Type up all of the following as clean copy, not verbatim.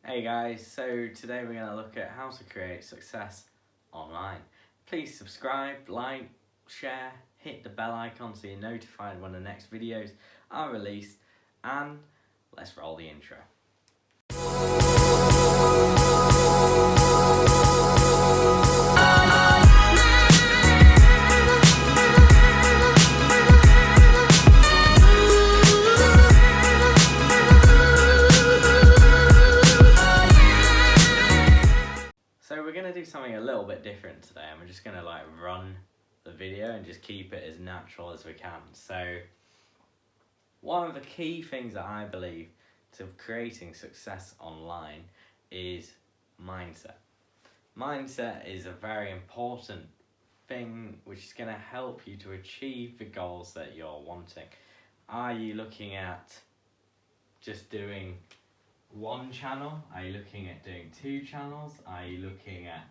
Hey guys, so today we're going to look at how to create success online. Please subscribe, like, share, hit the bell icon so you're notified when the next videos are released, and let's roll the intro. So we're going to do something a little bit different today, and we're just going to run the video and just keep it as natural as we can. So one of the key things that I believe to creating success online is mindset. Mindset is a very important thing which is going to help you to achieve the goals that you're wanting. Are you looking at just doing one channel? Are you looking at doing 2 channels? Are you looking at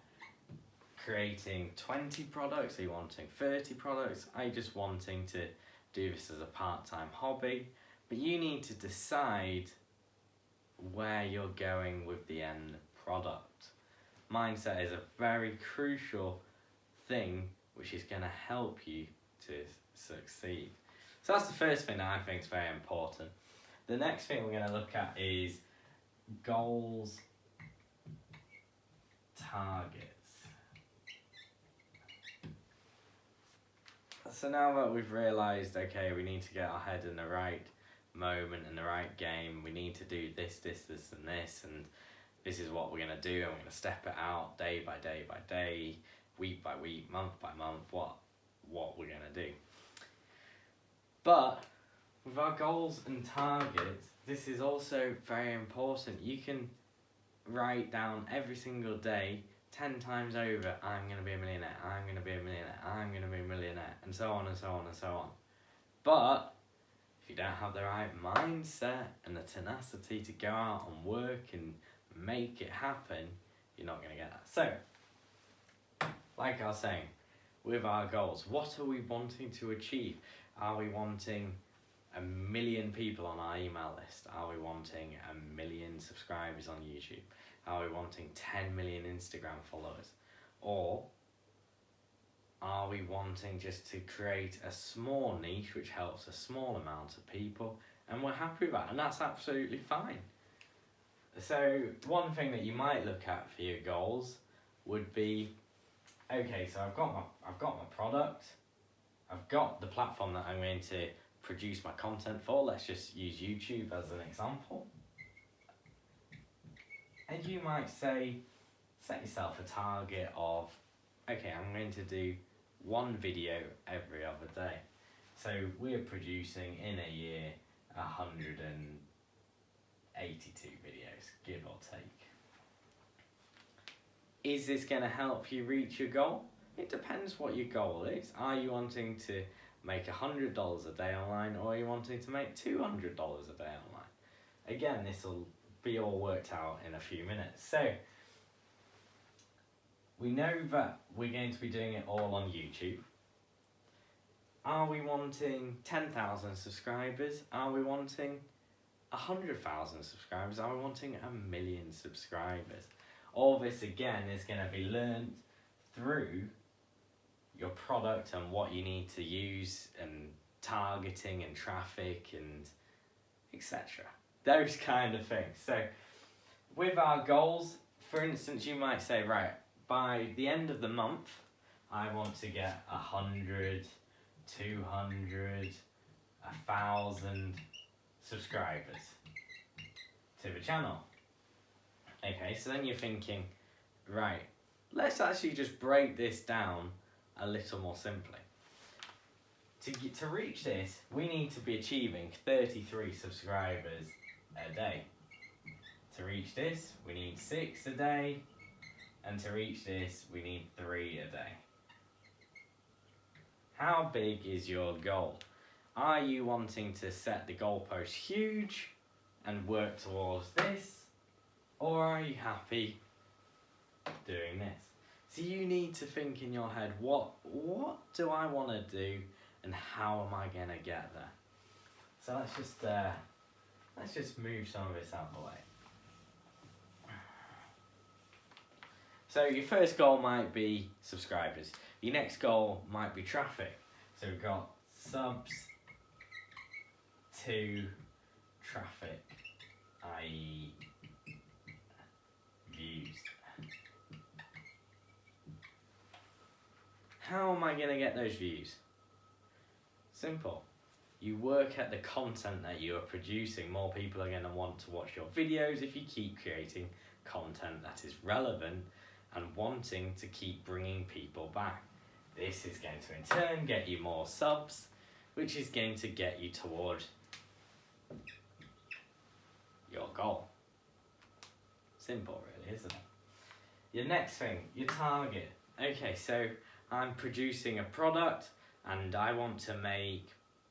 creating 20 products? Are you wanting 30 products? Are you just wanting to do this as a part-time hobby? But you need to decide where you're going with the end product. Mindset is a very crucial thing which is going to help you to succeed. So that's the first thing that I think is very important. The next thing we're going to look at is goals, targets. So now that we've realised, okay, we need to get our head in the right moment, in the right game, we need to do this and this, and this is what we're going to do, and we're going to step it out day by day by day, week by week, month by month, what we're going to do. But with our goals and targets, this is also very important. You can write down every single day 10 times over, I'm going to be a millionaire, I'm going to be a millionaire, I'm going to be a millionaire, and so on and so on and so on. But if you don't have the right mindset and the tenacity to go out and work and make it happen, you're not going to get that. So, like I was saying, with our goals, what are we wanting to achieve? Are we wanting 1 million people on our email list? Are we wanting 1 million subscribers on YouTube? Are we wanting 10 million Instagram followers? Or are we wanting just to create a small niche which helps a small amount of people, and we're happy with that, and that's absolutely fine. So one thing that you might look at for your goals would be, okay, so I've got my product, I've got the platform that I'm going to produce my content for. Let's just use YouTube as an example. And you might say, set yourself a target of, okay, I'm going to do 1 video every other day. So we're producing in a year 182 videos, give or take. Is this going to help you reach your goal? It depends what your goal is. Are you wanting to make $100 a day online, or are you wanting to make $200 a day online? Again, this will be all worked out in a few minutes. So we know that we're going to be doing it all on YouTube. Are we wanting 10,000 subscribers? Are we wanting 100,000 subscribers? Are we wanting 1 million subscribers? All this again is going to be learned through your product and what you need to use, and targeting and traffic and etc. Those kind of things. So with our goals, for instance, you might say, right, by the end of the month, I want to get 100, 200, 1,000 subscribers to the channel. Okay, so then you're thinking, right, let's actually just break this down a little more simply. To reach this, we need to be achieving 33 subscribers a day. To reach this, we need 6 a day, and to reach this, we need 3 a day. How big is your goal? Are you wanting to set the goalpost huge and work towards this, or are you happy doing this? So you need to think in your head, what do I want to do, and how am I going to get there? So let's just move some of this out of the way. So your first goal might be subscribers. Your next goal might be traffic. So we've got subs to traffic, i.e. views. How am I going to get those views? Simple. You work at the content that you are producing. More people are going to want to watch your videos if you keep creating content that is relevant and wanting to keep bringing people back. This is going to in turn get you more subs, which is going to get you toward your goal. Simple really, isn't it? Your next thing, your target. Okay, so I'm producing a product and I want to make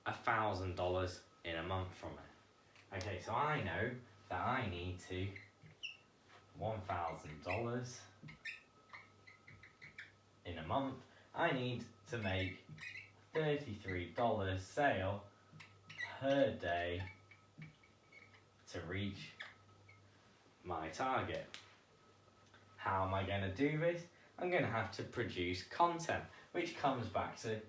$1,000 in a month from it. Okay, so I know that I need to $1,000 in a month. I need to make $33 sale per day to reach my target. How am I going to do this? I'm going to have to produce content, which comes back to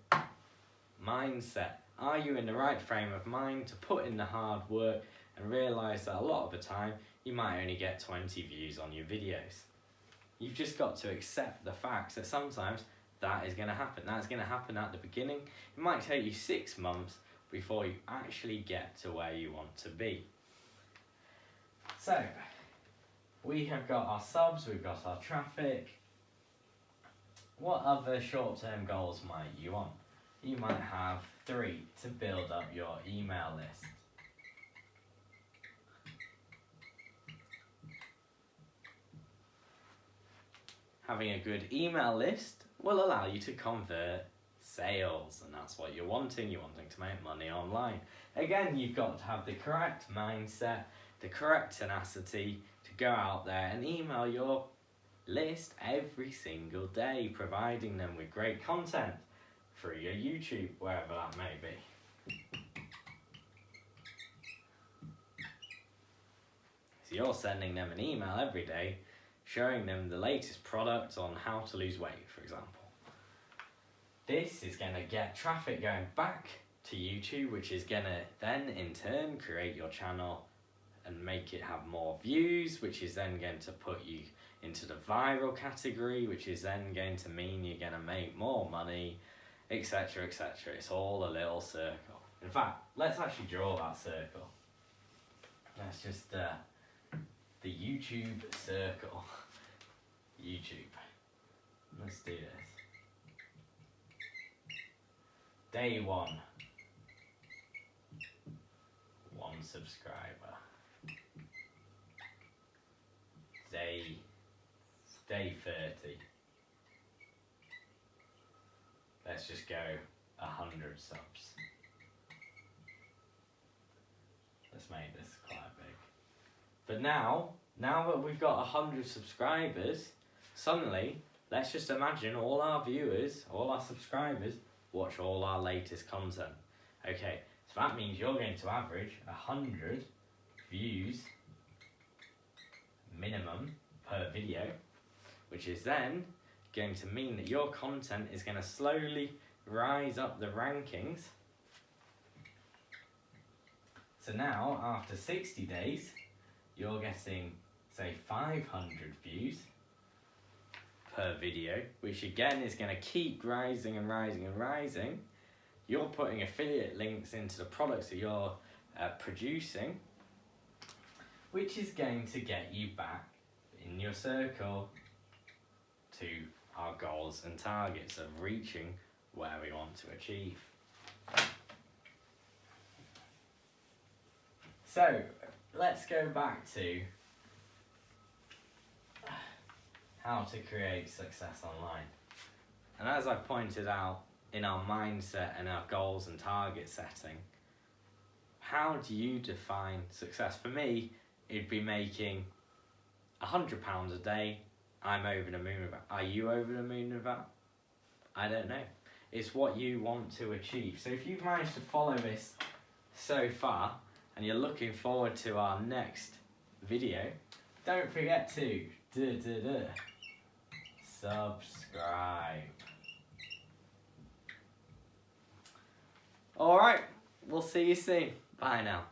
mindset. Are you in the right frame of mind to put in the hard work and realise that a lot of the time you might only get 20 views on your videos? You've just got to accept the facts that sometimes that is going to happen. That's going to happen at the beginning. It might take you 6 months before you actually get to where you want to be. So, we have got our subs, we've got our traffic. What other short-term goals might you want? You might have 3 to build up your email list. Having a good email list will allow you to convert sales, and that's what you're wanting. You're wanting to make money online. Again, you've got to have the correct mindset, the correct tenacity to go out there and email your list every single day, providing them with great content through your YouTube, wherever that may be. So you're sending them an email every day, showing them the latest product on how to lose weight, for example. This is going to get traffic going back to YouTube, which is going to then in turn create your channel and make it have more views, which is then going to put you into the viral category, which is then going to mean you're going to make more money, etc, etc. It's all a little circle. In fact, let's actually draw that circle. That's just the YouTube circle. YouTube. Let's do this. Day 1. 1 subscriber. Day 30. Let's just go 100 subs. Let's make this quite big. But now that we've got 100 subscribers, suddenly, let's just imagine all our viewers, all our subscribers, watch all our latest content. Okay, so that means you're going to average 100 views minimum per video, which is then going to mean that your content is going to slowly rise up the rankings. So now, after 60 days, you're getting, say, 500 views per video, which again is going to keep rising and rising and rising. You're putting affiliate links into the products that you're producing, which is going to get you back in your circle to our goals and targets of reaching where we want to achieve. So, let's go back to how to create success online. And as I've pointed out, in our mindset and our goals and target setting, how do you define success? For me, it'd be making £100 a day. I'm over the moon with that. Are you over the moon with that? I don't know. It's what you want to achieve. So if you've managed to follow this so far and you're looking forward to our next video, don't forget to subscribe. Alright, we'll see you soon. Bye now.